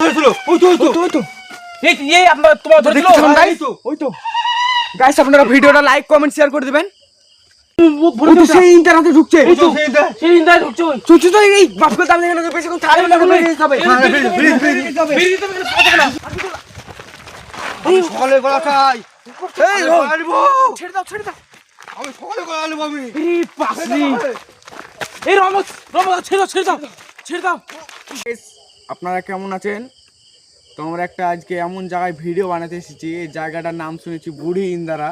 ধরেছিল। ওই তো এই আপনারা তোমার ধরেছিল ওই তো গাইস, আপনারা ভিডিওটা লাইক কমেন্ট শেয়ার করে দিবেন। মুখ ভরে তো সেই ইন্টারনেটে ঢুকছে। এই তো সেই ইন্দায় ঢুকছে ওই চুচু তো এই বাপকে দাম দেখে না, বেশিক্ষণ থাকবে না, বলে দিতে হবে। আমি সকালে গলা চাই। এই আমি গলা নিবো। ছেড়ে দাও আমি সকালে গলা নিবো আমি। এই পাসনি এই রমত ছেড়ে দাও আপনারা কেমন আছেন? তো আমরা একটা আজকে এমন জায়গায় ভিডিও বানাতে এসেছি, এই জায়গাটার নাম শুনেছি বুড়ি ইন্দারা।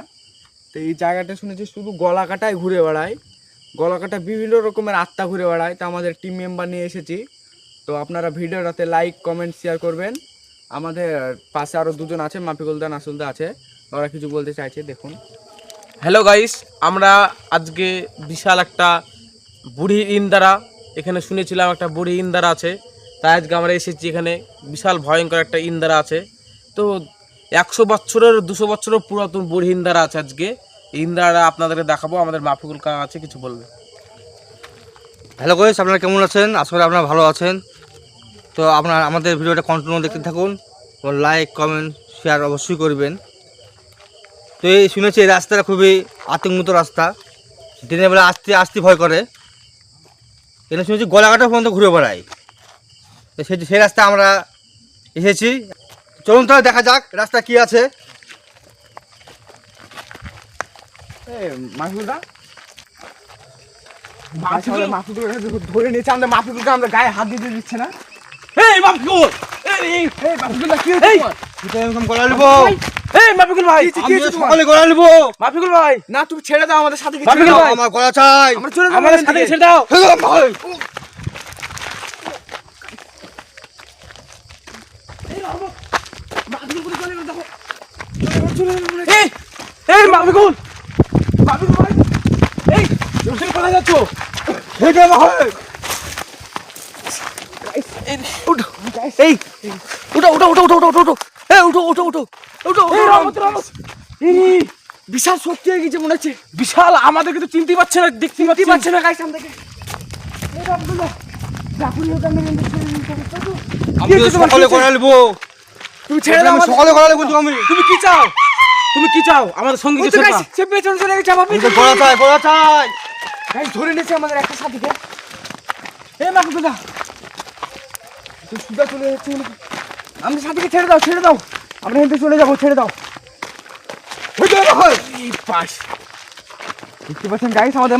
তো এই জায়গাটা শুনেছি শুধু গলা কাটায় ঘুরে বেড়ায়, গলা কাটা বিভিন্ন রকমের আত্মা ঘুরে বেড়ায়। তো আমাদের টিম মেম্বার নিয়ে এসেছি। তো আপনারা ভিডিওটাতে লাইক কমেন্ট শেয়ার করবেন। আমাদের পাশে আরও দুজন আছে, মাফিকুলদা নাসুলদা আছে, ওরা কিছু বলতে চাইছে, দেখুন। হ্যালো গাইস, আমরা আজকে বিশাল একটা বুড়ি ইন্দারা, এখানে শুনেছিলাম একটা বুড়ি ইন্দারা আছে, তাই আজকে আমরা এসেছি। এখানে বিশাল ভয়ঙ্কর একটা ইন্দারা আছে। তো 100 বছরের 200 বছরের পুরাতন বুড়ি ইন্দারা আছে। আজকে এই ইন্দারা আপনাদেরকে দেখাবো। আমাদের মাফিকুল কাকা আছে, কিছু বলবে। হ্যালো গাইস, আপনারা কেমন আছেন? আসলে আপনারা ভালো আছেন। তো আপনারা আমাদের ভিডিওটা কন্টিনিউ দেখতে থাকুন, লাইক কমেন্ট শেয়ার অবশ্যই করবেন। তো এই শুনেছি এই রাস্তাটা খুবই আতঙ্কিত রাস্তা, দিনের বেলা আসতে ভয় করে। এখানে শুনেছি গলাঘাটা পর্যন্ত ঘুরে বেড়ায়। তো সেই রাস্তা আমরা এসেছি। চলুন তাহলে দেখা যাক রাস্তা কি আছে। মাফিকুলদা ধরে নিয়েছে, আমরা মাফিকুলকে আমরা গায়ে হাত দিতে দিচ্ছে না। এই মাফিকুল, মাফিকুলদা কি হয়েছে? গলা নিবো। এই মাফিকুল ভাই, সকালে গলা নিবো। মাফিকুল ভাই, না তুমি ছেড়ে দাও, আমাদের সাথে মাফিকুল ভাই, আমার গলা চাই। আমরা চলে যাবো, আমাদের সাথে ছেড়ে দাও। এই মাফিকুল ভাই, এই তুমি কোথায় যাচ্ছ? এই উঠো, বিশাল শক্তি হয়ে গেছে মনে হচ্ছে। বিশাল, আমাদেরকে তো চিনতে পারছে না, দেখতে পারছে না গাইস আমাদেরকে। আমি সকালে গলা নিবো। তুমি ছেড়ে দাও, সকালে গলা নিবো। আমি তুমি কি চাও আমাদের সঙ্গে? কিছু না, সে পেছনে চলে গেছে। আমার গলা চাই। গাইস ধরে নিয়েছে আমাদের একটা সাথীকে। এই মাফিকুলদা তুই সুদা চলে যাচ্ছে, আমাদের সাথীকে ছেড়ে দাও, আমরা এখান থেকে চলে যাবো, ছেড়ে দাও। দেখতে পাচ্ছেন গাইস, আমাদের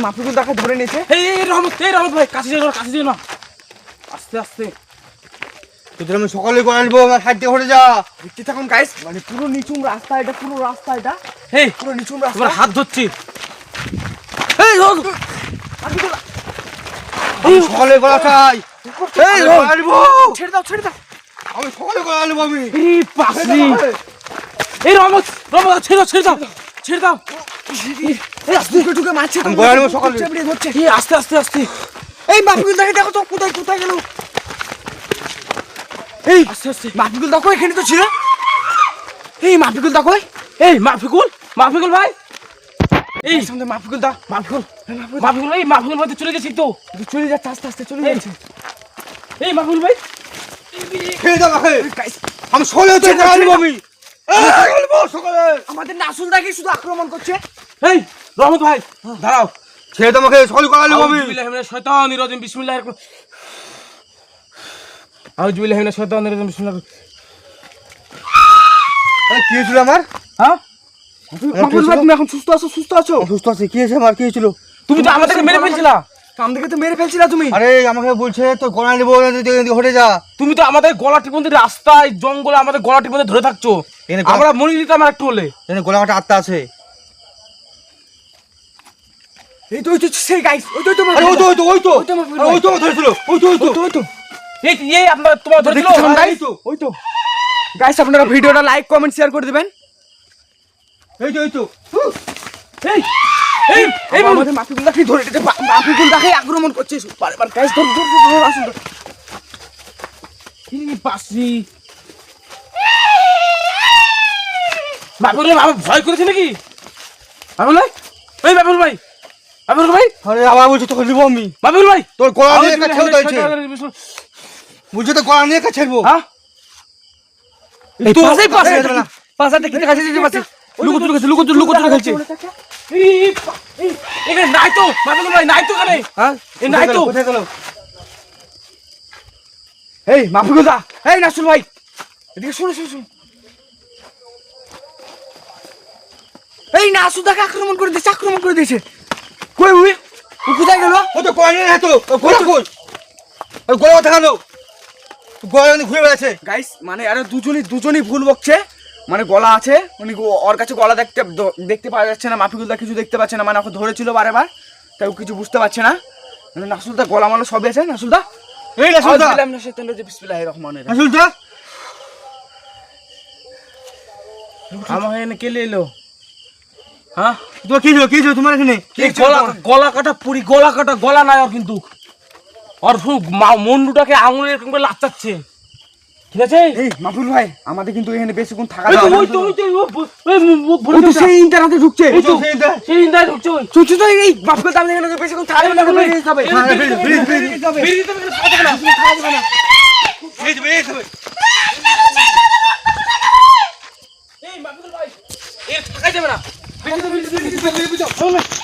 মাফিকুলদাকে ধরে নিয়েছে। এই রহমত ভাই, কাছে যেও না, আস্তে। তোদের আমি সকালে গলা নিবো। আমার সাইড দিয়ে ঘুরে যা। দেখতে থাকুন গাইস, মানে পুরো নিচুম রাস্তা এটা, পুরো পুরো নিচুম রাস্তা। তোমার হাত ধরছি। আমি সকালে গলা চাই। গলা নিবো। ছেড়ে দাও। আমি সকালে গলা নিবো। আমি এই পাসনি, এই রহমত ছেড়ে দাও। এই আস্তে ঢুকে মারছে, আমি গলা নিবো সকালে। চেপড়ে ধরছে। এই আস্তে। এই মাফিকুলদাকে দেখো তো, কোথায় গেল? এই আস্তে। মাফিকুল দেখো, এখানে তো ছিল। এই মাফিকুল দেখো, এই মাফিকুল ভাই, এই সামনে মাফিকুল এই মাফিকুল ভাই তো চলে গেছি তো। চলে যাচ্ছে, আস্তে চলে যাচ্ছে। এই মাফিকুল ভাই, খেয়ে যা ভাই। গাইস আমি সকালে গলা নিবো। আমি সকালে আমাদের নাসুলদাকে শুধু আক্রমণ করছে। এই রহমত ভাই দাঁড়াও। ছেড়ে তোমাকে সকালে গলা নিবো। আমি শয়তানির রাজিম, বিসমিল্লাহির আউযুবিল্লাহি শয়তানির রাজিম, বিসমিল্লাহ। কি হয়েছিল আমার? হ্যাঁ মাফিকুল ভাই, তুমি এখন সুস্থ আছো? সুস্থ আছি। কি হয়েছে আমার? কি হয়েছিল? তুমি তো আমাদেরকে মেরে ফেলছিলা। আমাদেরকে তো মেরে ফেলছিলা তুমি। আরে আমাকে বলছে তো গলা নিবো, ঘটে যা। তুমি তো আমাদের গলা টিপে রাস্তায় জঙ্গলে আমাদের গলা টিপে ধরে থাকছো। আমরা মরে দিতাম একটু হলে। গলা কাটা আত্মা আছে। এই তো সেই গাইস, ওই তো ধরেছিল। এই আপনারা তোমার ধরেছিল। ওই তো গাইস, আপনারা ভিডিওটা লাইক কমেন্ট শেয়ার করে দিবেন। এই আমাদের মাফিকুলদাকে ধরে নিতে, মাফিকুলদাকে আক্রমণ করছে বারবার। গাইস ধর আসুন। পাসি বাবুল ভাই, ভয় করেছে নাকি? বাবুল ভাই, আরে আবার বলছি তোকে নিবো আমি। বাবুল ভাই, তোর গলা নিয়ে একটা ছেউ দিয়েছে। বুঝছো তো গলা নিয়ে কাছে হ্যাঁ এই তো পাশেই পাশে দেখা যাবে না। পাশাতে কি কাছে যেতে পারছিস লুকোচুরি খেলছে এখানে নাই তো মাদুর ভাই নাই তো এখানে হ্যাঁ এ নাই তো। কোথায় গেল এই মাফিকুল দা এই নাসুল ভাই এদিকে শুনো শুনো শুনো এই নাসুদাকে আক্রমণ করে দিয়েছে কই উই ও কোথায় গেল ও তো গলা নিয়ে না তো ও গলা কই ওই গলা কথা গেল গলা নিয়ে ঘুরে বেড়াচ্ছে গাইস মানে আরে দুজনই ভুল বকছে মানে গলা আছে মানে ওর কাছে গলা দেখতে পাওয়া যাচ্ছে না মাফিকুল দা কিছু দেখতে পাচ্ছে না মানে ওকে ধরেছিল বারেবার তাই ও কিছু বুঝতে পারছে না মানে নাসুল দা গলা মালা সবই আছে নাসুল দা এই না সুদা বিসমিল্লাহির রহমানির রহিম আসল তো আমার এখানে কে এলো হ্যাঁ তো কি হলো তোমার এখানে এই গলা কাটা পুরি গলা নাই ওর কিন্তু ওর মন্ডুটাকে আঙুলের এরকম করে লাচাচ্ছে ঠিক আছে এই মাফিকুল ভাই আমাদের কিন্তু এখানে বেশিক্ষণ থাকা ওই তো, যাবে না। ওই তো, ওই তো, ওই ও তো সেই ইন্টারনেটে ঢুকছে এই তো, সেই ইন্দায় ঢুকছে ওই। চুচু তো এই মাফিকুল দা এখানে বেশিক্ষণ থাকা যাবে না বেরিয়ে যেতে হবে হ্যাঁ, বেরিয়ে বেরিয়ে যেতে হবে, থাকা যাবে না। এই মাফিকুল ভাই, এর থাকা যাবে না। বেরিয়ে যেতে হবে, বেরিয়ে যেতে হবে।